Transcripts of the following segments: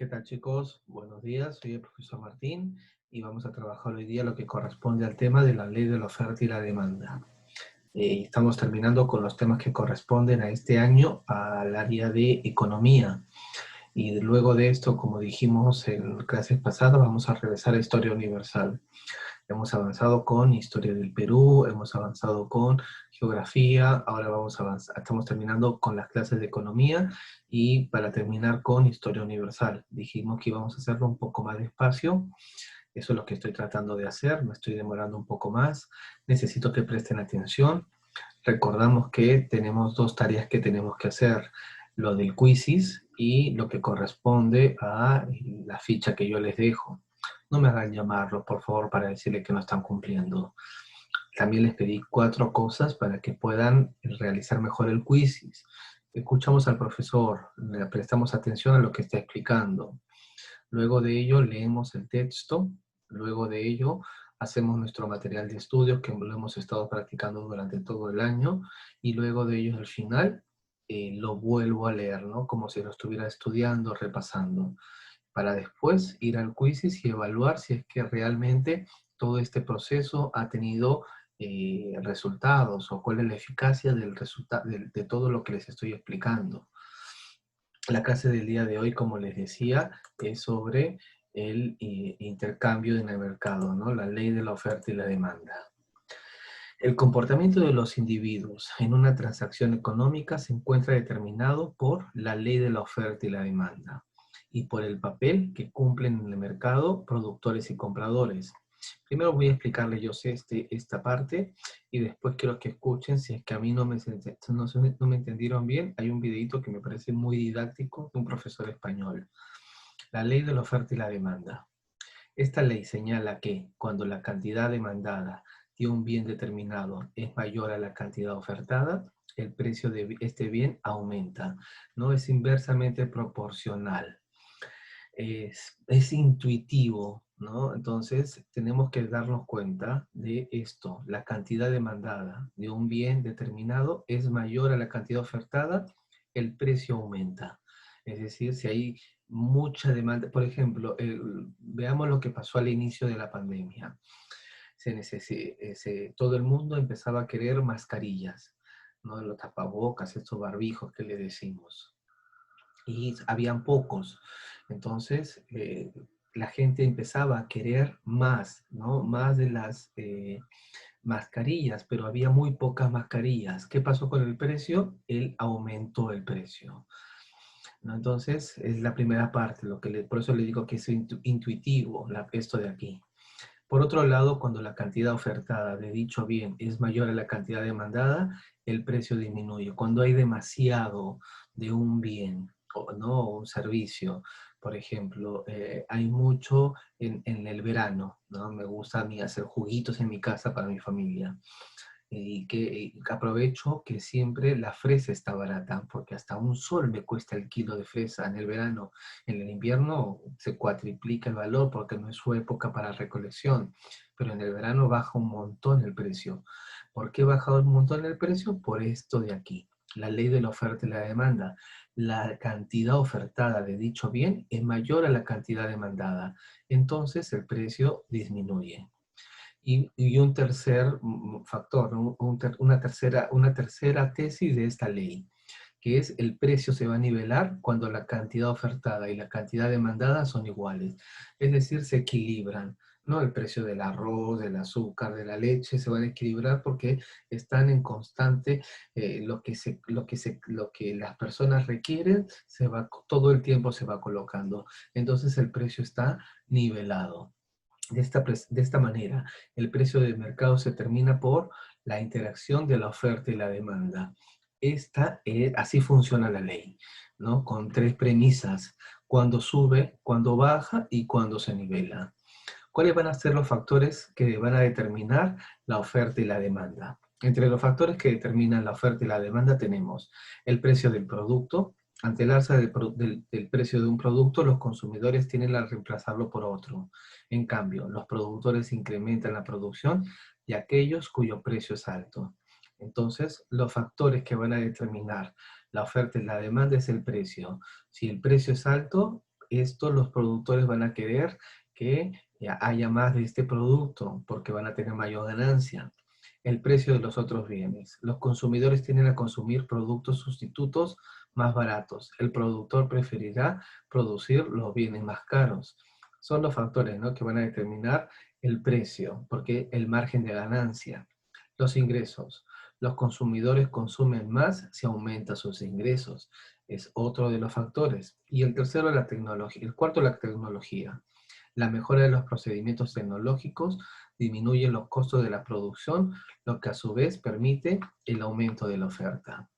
¿Qué tal, chicos? Buenos días, soy el profesor Martín y vamos a trabajar hoy día lo que corresponde al tema de la ley de la oferta y la demanda. Estamos terminando con los temas que corresponden a este año al área de economía. Y luego de esto, como dijimos en clases pasadas, vamos a regresar a Historia Universal. Hemos avanzado con Historia del Perú, hemos avanzado con Geografía, ahora vamos a avanzar, estamos terminando con las clases de Economía y para terminar con Historia Universal. Dijimos que íbamos a hacerlo un poco más despacio, eso es lo que estoy tratando de hacer, me estoy demorando un poco más, necesito que presten atención. Recordamos que tenemos dos tareas que tenemos que hacer, lo del quizzes y lo que corresponde a la ficha que yo les dejo. No me hagan llamarlo, por favor, para decirle que no están cumpliendo. También les pedí 4 cosas para que puedan realizar mejor el quizzes. Escuchamos al profesor, le prestamos atención a lo que está explicando. Luego de ello leemos el texto, luego de ello hacemos nuestro material de estudios que lo hemos estado practicando durante todo el año y luego de ello al final lo vuelvo a leer, ¿no? Como si lo estuviera estudiando, repasando, para después ir al quizzes y evaluar si es que realmente todo este proceso ha tenido resultados o cuál es la eficacia del de todo lo que les estoy explicando. La clase del día de hoy, como les decía, es sobre el intercambio en el mercado, ¿no? La ley de la oferta y la demanda. El comportamiento de los individuos en una transacción económica se encuentra determinado por la ley de la oferta y la demanda y por el papel que cumplen en el mercado productores y compradores. Primero voy a explicarles yo esta parte y después quiero que escuchen, si es que a mí no me entendieron bien, hay un videito que me parece muy didáctico de un profesor español. La ley de la oferta y la demanda. Esta ley señala que cuando la cantidad demandada de un bien determinado es mayor a la cantidad ofertada, el precio de este bien aumenta. No es inversamente proporcional. Es intuitivo, ¿no? Entonces tenemos que darnos cuenta de esto. La cantidad demandada de un bien determinado es mayor a la cantidad ofertada, el precio aumenta. Es decir, si hay mucha demanda, por ejemplo, veamos lo que pasó al inicio de la pandemia. Todo el mundo empezaba a querer mascarillas, ¿no? Los tapabocas, estos barbijos que le decimos. Y habían pocos. Entonces, la gente empezaba a querer más, ¿no? Más de las mascarillas, pero había muy pocas mascarillas. ¿Qué pasó con el precio? Él aumentó el precio, ¿no? Entonces, es la primera parte, por eso le digo que es intuitivo esto de aquí. Por otro lado, cuando la cantidad ofertada de dicho bien es mayor a la cantidad demandada, el precio disminuye. Cuando hay demasiado de un bien o no un servicio, por ejemplo, hay mucho en el verano, ¿no? Me gusta a mí hacer juguitos en mi casa para mi familia y que aprovecho que siempre la fresa está barata, porque hasta un sol me cuesta el kilo de fresa en el verano. En el invierno se cuatriplica el valor porque no es su época para recolección, pero en el verano baja un montón el precio. ¿Por qué baja un montón el precio? Por esto de aquí, la ley de la oferta y la demanda. La cantidad ofertada de dicho bien es mayor a la cantidad demandada, entonces el precio disminuye. Y un tercer factor, ¿no? Una tercera tesis de esta ley, que es el precio se va a nivelar cuando la cantidad ofertada y la cantidad demandada son iguales. Es decir, se equilibran, ¿no? El precio del arroz, del azúcar, de la leche se van a equilibrar porque están en constante, lo que las personas requieren, todo el tiempo se va colocando. Entonces el precio está nivelado. De esta manera, el precio del mercado se determina por la interacción de la oferta y la demanda. Así funciona la ley, ¿no? Con 3 premisas: cuando sube, cuando baja y cuando se nivela. ¿Cuáles van a ser los factores que van a determinar la oferta y la demanda? Entre los factores que determinan la oferta y la demanda tenemos el precio del producto. Ante el alza del precio de un producto, los consumidores tienden a reemplazarlo por otro. En cambio, los productores incrementan la producción de aquellos cuyo precio es alto. Entonces, los factores que van a determinar la oferta y la demanda es el precio. Si el precio es alto, esto los productores van a querer que haya más de este producto porque van a tener mayor ganancia. El precio de los otros bienes. Los consumidores tienden a consumir productos sustitutos más baratos. El productor preferirá producir los bienes más caros. Son los factores, ¿no?, que van a determinar el precio, porque el margen de ganancia. Los ingresos. Los consumidores consumen más si aumentan sus ingresos. Es otro de los factores. Y el tercero, la tecnología. El cuarto, la tecnología. La mejora de los procedimientos tecnológicos disminuye los costos de la producción, lo que a su vez permite el aumento de la oferta.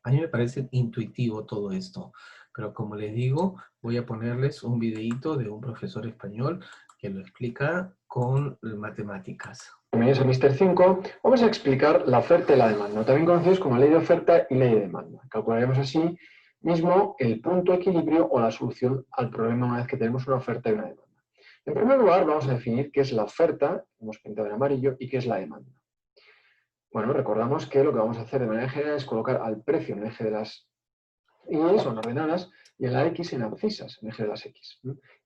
A mí me parece intuitivo todo esto, pero como les digo, voy a ponerles un videíto de un profesor español que lo explica con matemáticas. Bienvenidos a Mister 5. Vamos a explicar la oferta y la demanda, también conocidos como ley de oferta y ley de demanda. Calcularemos así mismo el punto de equilibrio o la solución al problema una vez que tenemos una oferta y una demanda. En primer lugar, vamos a definir qué es la oferta, hemos pintado en amarillo, y qué es la demanda. Bueno, recordamos que lo que vamos a hacer de manera general es colocar al precio en el eje de las Y son ordenadas y en la X en abscisas, en el eje de las X.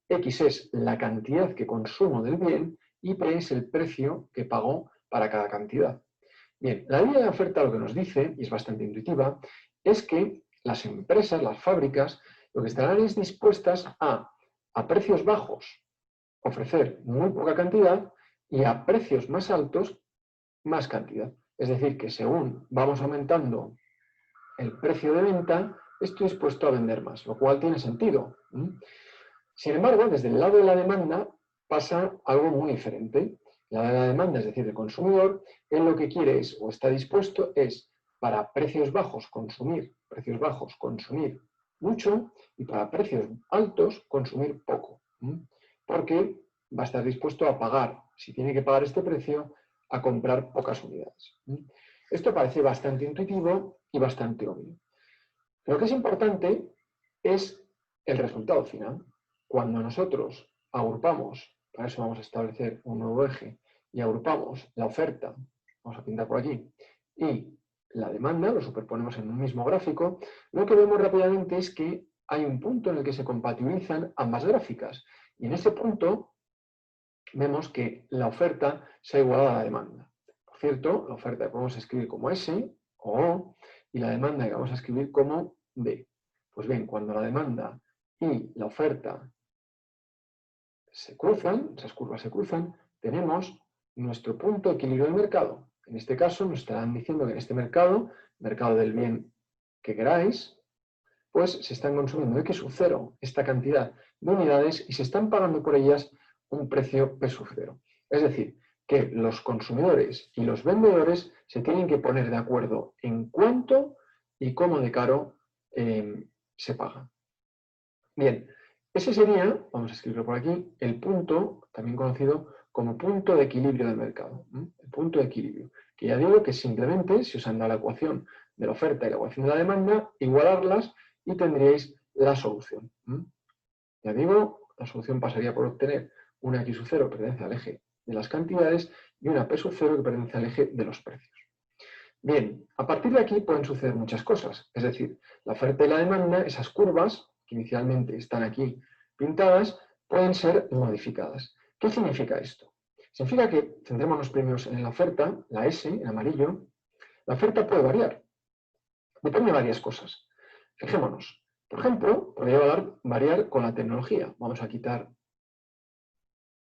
X es la cantidad que consumo del bien y P es el precio que pago para cada cantidad. Bien, la línea de oferta lo que nos dice, y es bastante intuitiva, es que las empresas, las fábricas, lo que estarán es dispuestas a precios bajos, ofrecer muy poca cantidad y a precios más altos, más cantidad. Es decir, que según vamos aumentando el precio de venta, estoy dispuesto a vender más, lo cual tiene sentido. Sin embargo, desde el lado de la demanda pasa algo muy diferente. La de la demanda, es decir, el consumidor, él lo que quiere es, o está dispuesto, es para precios bajos consumir mucho y para precios altos consumir poco. Porque va a estar dispuesto a pagar, si tiene que pagar este precio, a comprar pocas unidades. Esto parece bastante intuitivo y bastante obvio. Lo que es importante es el resultado final. Cuando nosotros agrupamos, para eso vamos a establecer un nuevo eje, y agrupamos la oferta, vamos a pintar por aquí, y la demanda, lo superponemos en un mismo gráfico, lo que vemos rápidamente es que hay un punto en el que se compatibilizan ambas gráficas. Y en ese punto vemos que la oferta se ha igualado a la demanda. Por cierto, la oferta la podemos escribir como S o O, y la demanda la vamos a escribir como D. Pues bien, cuando la demanda y la oferta se cruzan, esas curvas se cruzan, tenemos nuestro punto de equilibrio del mercado. En este caso nos estarán diciendo que en este mercado, mercado del bien que queráis, pues se están consumiendo X sub 0 esta cantidad de unidades y se están pagando por ellas un precio P sub 0. Es decir, que los consumidores y los vendedores se tienen que poner de acuerdo en cuánto y cómo de caro se paga. Bien, ese sería, vamos a escribirlo por aquí, el punto, también conocido como punto de equilibrio del mercado. El punto de equilibrio. Que ya digo que simplemente, si os han dado la ecuación de la oferta y la ecuación de la demanda, igualarlas y tendríais la solución. Ya digo, la solución pasaría por obtener una X sub 0 que pertenece al eje de las cantidades y una P sub 0 que pertenece al eje de los precios. Bien, a partir de aquí pueden suceder muchas cosas. Es decir, la oferta y la demanda, esas curvas que inicialmente están aquí pintadas, pueden ser modificadas. ¿Qué significa esto? Significa que, centrémonos primero en la oferta, la S en amarillo, la oferta puede variar. Depende de varias cosas. Fijémonos. Por ejemplo, podría variar con la tecnología. Vamos a quitar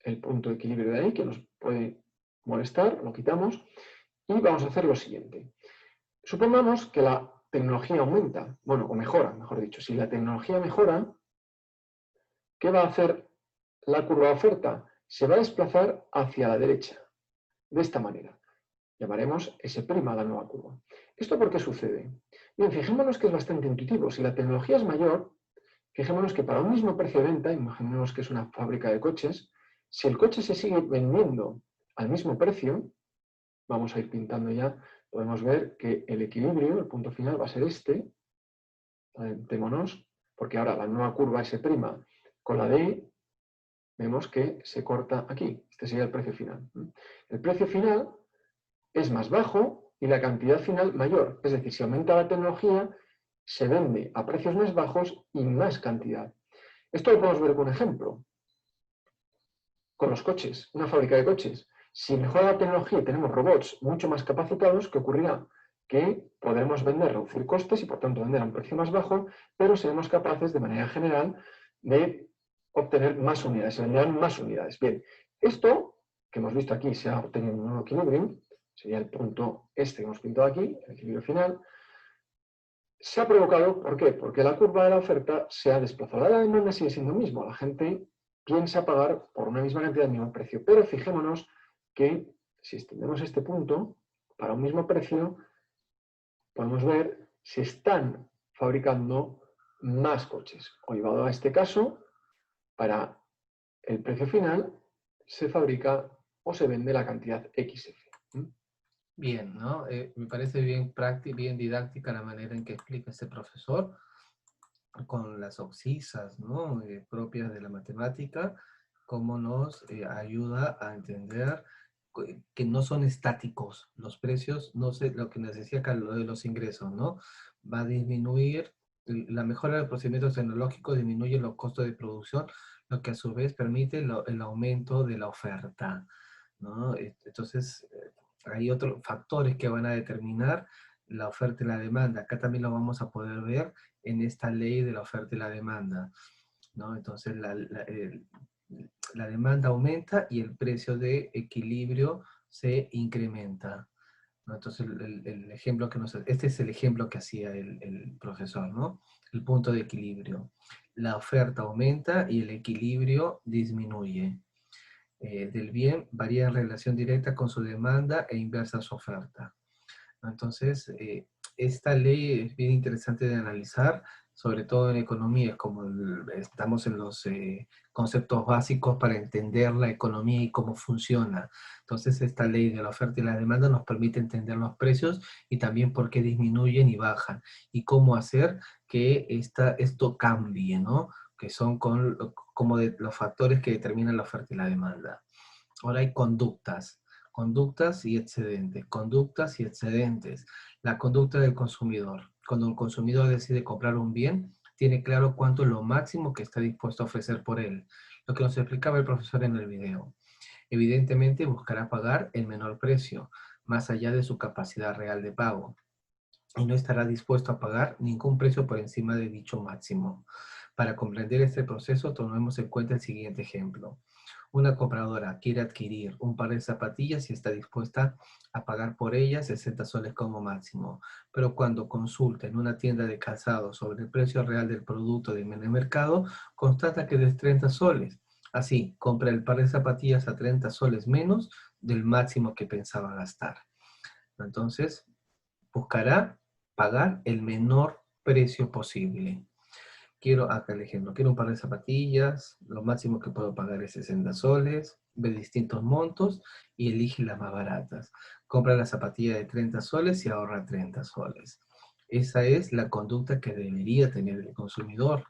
el punto de equilibrio de ahí, que nos puede molestar, lo quitamos, y vamos a hacer lo siguiente. Supongamos que la tecnología aumenta, bueno, o mejora, mejor dicho. Si la tecnología mejora, ¿qué va a hacer la curva de oferta? Se va a desplazar hacia la derecha, de esta manera. Llamaremos S' la nueva curva. ¿Esto por qué sucede? Bien, fijémonos que es bastante intuitivo. Si la tecnología es mayor, fijémonos que para un mismo precio de venta, imaginemos que es una fábrica de coches, si el coche se sigue vendiendo al mismo precio, vamos a ir pintando ya, podemos ver que el equilibrio, el punto final va a ser este, adentémonos, porque ahora la nueva curva S' con la D, vemos que se corta aquí. Este sería el precio final. El precio final es más bajo y la cantidad final mayor. Es decir, si aumenta la tecnología, se vende a precios más bajos y más cantidad. Esto lo podemos ver con un ejemplo. Con los coches, una fábrica de coches. Si mejora la tecnología y tenemos robots mucho más capacitados, ¿qué ocurrirá? Que podremos vender, reducir costes y por tanto vender a un precio más bajo, pero seremos capaces de manera general de obtener más unidades, se venderán más unidades. Bien, esto que hemos visto aquí se ha obtenido un nuevo equilibrio, sería el punto este que hemos pintado aquí, el equilibrio final, se ha provocado, ¿por qué? Porque la curva de la oferta se ha desplazado. La demanda sigue siendo lo mismo, la gente piensa pagar por una misma cantidad, el mismo precio, pero fijémonos que si extendemos este punto, para un mismo precio, podemos ver si están fabricando más coches. O llevado a este caso, para el precio final, se fabrica o se vende la cantidad XF. Bien, ¿no? Me parece bien práctica, bien didáctica la manera en que explica este profesor, con las obsisas, ¿no? Propias de la matemática, cómo nos ayuda a entender que no son estáticos. Los precios, no sé, lo que nos decía Carlos de los ingresos, ¿no? Va a disminuir, la mejora de procedimientos tecnológicos disminuye los costos de producción, lo que a su vez permite el aumento de la oferta, ¿no? Entonces, hay otros factores que van a determinar la oferta y la demanda. Acá también lo vamos a poder ver en esta ley de la oferta y la demanda, ¿no? Entonces, la demanda aumenta y el precio de equilibrio se incrementa, ¿no? Entonces, el ejemplo que este es el ejemplo que hacía el profesor, ¿no? El punto de equilibrio. La oferta aumenta y el equilibrio disminuye. Del bien varía en relación directa con su demanda e inversa a su oferta. Entonces, esta ley es bien interesante de analizar, sobre todo en economía, como estamos en los conceptos básicos para entender la economía y cómo funciona. Entonces, esta ley de la oferta y la demanda nos permite entender los precios y también por qué disminuyen y bajan, y cómo hacer que esto cambie, ¿no? Que son como los factores que determinan la oferta y la demanda. Ahora hay conductas y excedentes, conductas y excedentes. La conducta del consumidor. Cuando un consumidor decide comprar un bien, tiene claro cuánto es lo máximo que está dispuesto a ofrecer por él. Lo que nos explicaba el profesor en el video. Evidentemente buscará pagar el menor precio, más allá de su capacidad real de pago, y no estará dispuesto a pagar ningún precio por encima de dicho máximo. Para comprender este proceso, tomemos en cuenta el siguiente ejemplo. Una compradora quiere adquirir un par de zapatillas y está dispuesta a pagar por ellas 60 soles como máximo, pero cuando consulta en una tienda de calzado sobre el precio real del producto en el mercado, constata que es 30 soles. Así, compra el par de zapatillas a 30 soles menos del máximo que pensaba gastar. Entonces, buscará pagar el menor precio posible. Quiero, acá el ejemplo, quiero un par de zapatillas, lo máximo que puedo pagar es 60 soles, ve distintos montos y elige las más baratas. Compra la zapatilla de 30 soles y ahorra 30 soles. Esa es la conducta que debería tener el consumidor.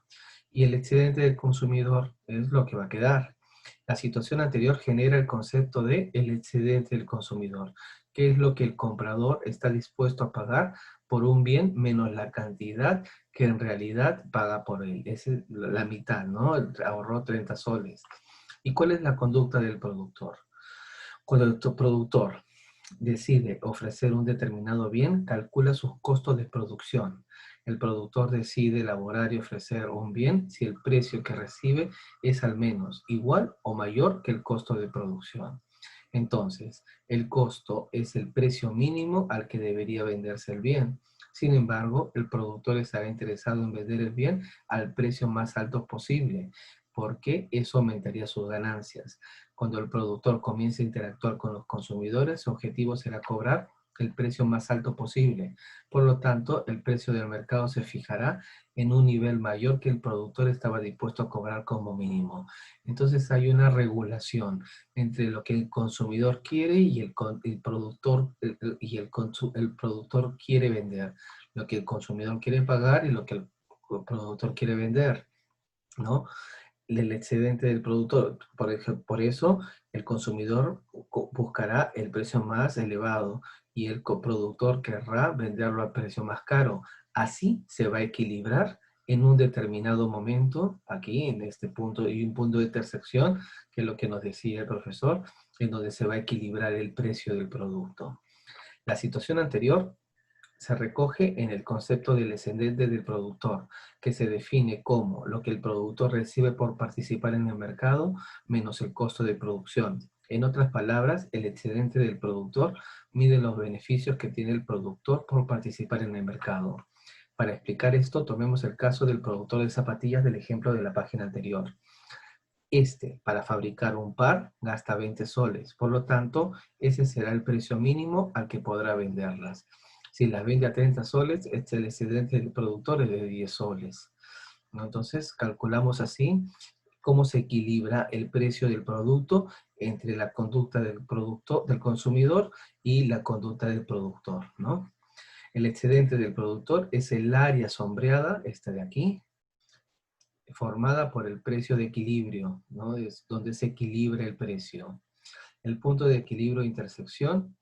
Y el excedente del consumidor es lo que va a quedar. La situación anterior genera el concepto de el excedente del consumidor, que es lo que el comprador está dispuesto a pagar por un bien menos la cantidad que en realidad paga por él. Es la mitad, ¿no? Ahorró 30 soles. ¿Y cuál es la conducta del productor? Cuando el productor decide ofrecer un determinado bien, calcula sus costos de producción. El productor decide elaborar y ofrecer un bien si el precio que recibe es al menos igual o mayor que el costo de producción. Entonces, el costo es el precio mínimo al que debería venderse el bien. Sin embargo, el productor estará interesado en vender el bien al precio más alto posible, porque eso aumentaría sus ganancias. Cuando el productor comience a interactuar con los consumidores, su objetivo será cobrar el precio más alto posible. Por lo tanto, el precio del mercado se fijará en un nivel mayor que el productor estaba dispuesto a cobrar como mínimo. Entonces hay una regulación entre lo que el consumidor quiere y el productor, el productor quiere vender, lo que el consumidor quiere pagar y lo que el productor quiere vender, ¿no? El excedente del productor. Por eso, el consumidor buscará el precio más elevado y el coproductor querrá venderlo al precio más caro. Así se va a equilibrar en un determinado momento, aquí en este punto y un punto de intersección, que es lo que nos decía el profesor, en donde se va a equilibrar el precio del producto. La situación anterior se recoge en el concepto del excedente del productor, que se define como lo que el productor recibe por participar en el mercado menos el costo de producción. En otras palabras, el excedente del productor mide los beneficios que tiene el productor por participar en el mercado. Para explicar esto, tomemos el caso del productor de zapatillas del ejemplo de la página anterior. Para fabricar un par, gasta 20 soles. Por lo tanto, ese será el precio mínimo al que podrá venderlas. Si las vende a 30 soles, el excedente del productor es de 10 soles. ¿No? Entonces, calculamos así cómo se equilibra el precio del producto entre la conducta del consumidor y la conducta del productor, ¿no? El excedente del productor es el área sombreada, esta de aquí, formada por el precio de equilibrio, ¿no? Es donde se equilibra el precio. El punto de equilibrio de intersección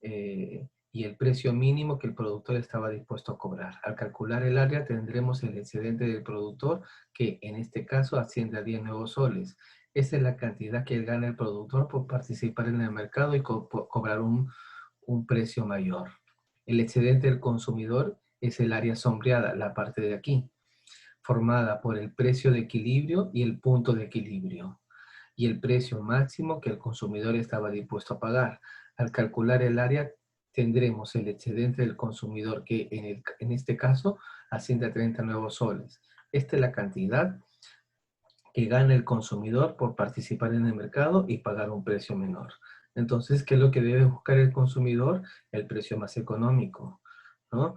y el precio mínimo que el productor estaba dispuesto a cobrar. Al calcular el área tendremos el excedente del productor que en este caso asciende a 10 nuevos soles. Esa es la cantidad que gana el productor por participar en el mercado y cobrar un precio mayor. El excedente del consumidor es el área sombreada, la parte de aquí, formada por el precio de equilibrio y el punto de equilibrio, y el precio máximo que el consumidor estaba dispuesto a pagar. Al calcular el área, tendremos el excedente del consumidor que en este caso asciende a 30 nuevos soles. Esta es la cantidad que gana el consumidor por participar en el mercado y pagar un precio menor. Entonces, ¿qué es lo que debe buscar el consumidor? El precio más económico, ¿no?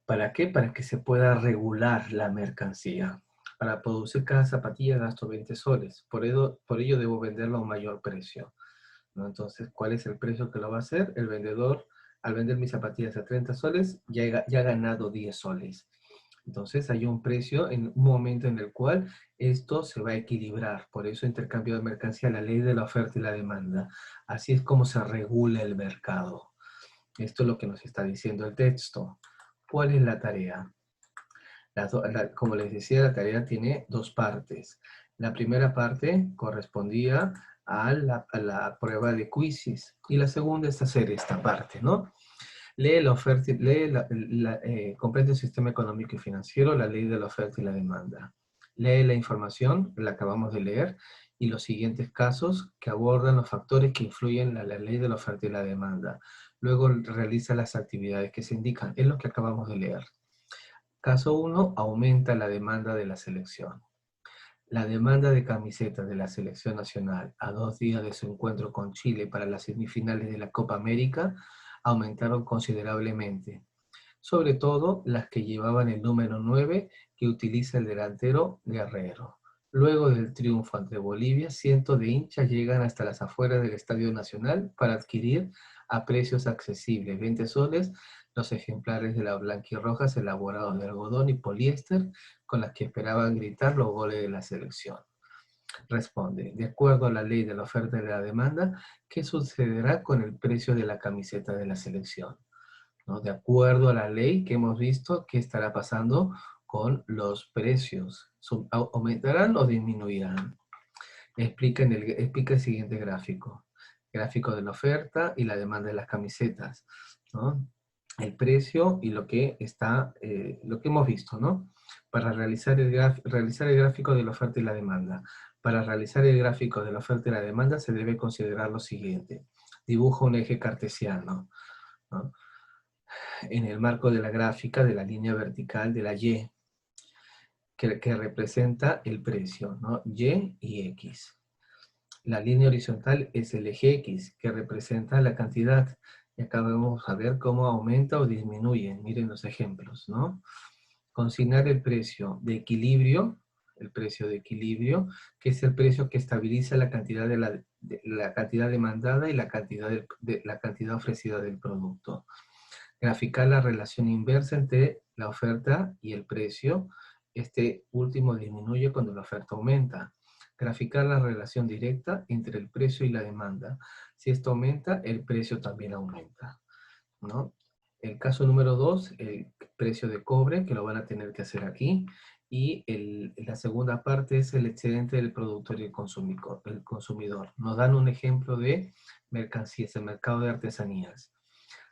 ¿Para qué? Para que se pueda regular la mercancía. Para producir cada zapatilla gasto 20 soles. Por ello debo venderlo a un mayor precio, ¿no? Entonces, ¿cuál es el precio que lo va a hacer? El vendedor, al vender mis zapatillas a 30 soles, ya ha ganado 10 soles. Entonces, hay un precio en un momento en el cual esto se va a equilibrar. Por eso, intercambio de mercancía, la ley de la oferta y la demanda. Así es como se regula el mercado. Esto es lo que nos está diciendo el texto. ¿Cuál es la tarea? Como les decía, la tarea tiene dos partes. La primera parte correspondía a la prueba de quizzes y la segunda es hacer esta parte, ¿no? Lee la oferta, comprende el sistema económico y financiero, la ley de la oferta y la demanda. Lee la información, la acabamos de leer, y los siguientes casos que abordan los factores que influyen en la ley de la oferta y la demanda. Luego realiza las actividades que se indican. Es lo que acabamos de leer. Caso 1, aumenta la demanda de la selección. La demanda de camisetas de la selección nacional a 2 días de su encuentro con Chile para las semifinales de la Copa América aumentaron considerablemente, sobre todo las que llevaban el número 9 que utiliza el delantero Guerrero. Luego del triunfo ante Bolivia, cientos de hinchas llegan hasta las afueras del Estadio Nacional para adquirir a precios accesibles, 20 soles, los ejemplares de las blanquirrojas elaborados de algodón y poliéster con las que esperaban gritar los goles de la selección. Responde, de acuerdo a la ley de la oferta y de la demanda, ¿qué sucederá con el precio de la camiseta de la selección? ¿No? De acuerdo a la ley que hemos visto, ¿qué estará pasando con los precios? ¿Aumentarán o disminuirán? Explica el siguiente gráfico. Gráfico de la oferta y la demanda de las camisetas, ¿no? El precio y lo que hemos visto, ¿no? Para realizar el gráfico de la oferta y la demanda. Para realizar el gráfico de la oferta y la demanda se debe considerar lo siguiente. Dibuja un eje cartesiano, ¿no? En el marco de la gráfica de la línea vertical de la Y, que representa el precio, ¿no? Y y X. La línea horizontal es el eje X, que representa la cantidad. Y acá vamos a ver cómo aumenta o disminuye. Miren los ejemplos, ¿no? Consignar el precio de equilibrio, que es el precio que estabiliza la cantidad, la cantidad demandada y la la cantidad ofrecida del producto. Graficar la relación inversa entre la oferta y el precio. Este último disminuye cuando la oferta aumenta. Graficar la relación directa entre el precio y la demanda. Si esto aumenta, el precio también aumenta, ¿no? El caso número 2, el precio de cobre, que lo van a tener que hacer aquí. Y la segunda parte es el excedente del productor y el consumidor. Nos dan un ejemplo de mercancías, el mercado de artesanías.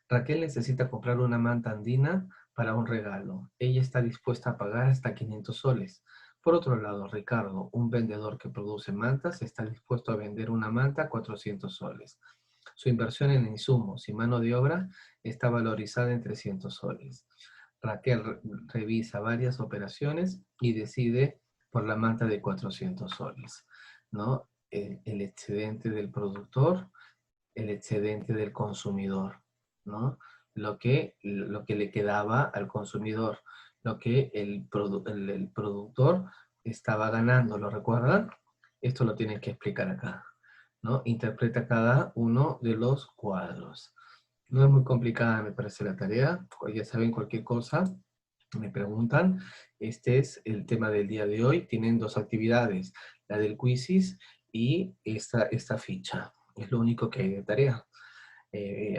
Raquel necesita comprar una manta andina para un regalo. Ella está dispuesta a pagar hasta 500 soles. Por otro lado, Ricardo, un vendedor que produce mantas, está dispuesto a vender una manta a 400 soles. Su inversión en insumos y mano de obra está valorizada en 300 soles. Raquel revisa varias operaciones y decide por la manta de 400 soles, ¿no? El excedente del productor, el excedente del consumidor, ¿no? Lo que le quedaba al consumidor, lo que el productor estaba ganando, ¿lo recuerdan? Esto lo tienen que explicar acá, ¿no? Interpreta cada uno de los cuadros. No es muy complicada, me parece, la tarea. Pues ya saben, cualquier cosa, me preguntan. Este es el tema del día de hoy. Tienen dos actividades, la del quizzes y esta ficha. Es lo único que hay de tarea.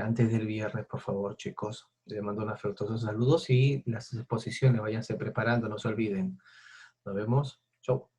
Antes del viernes, por favor, chicos, les mando un afectuoso saludos y las exposiciones, váyanse preparando, no se olviden. Nos vemos. Chau.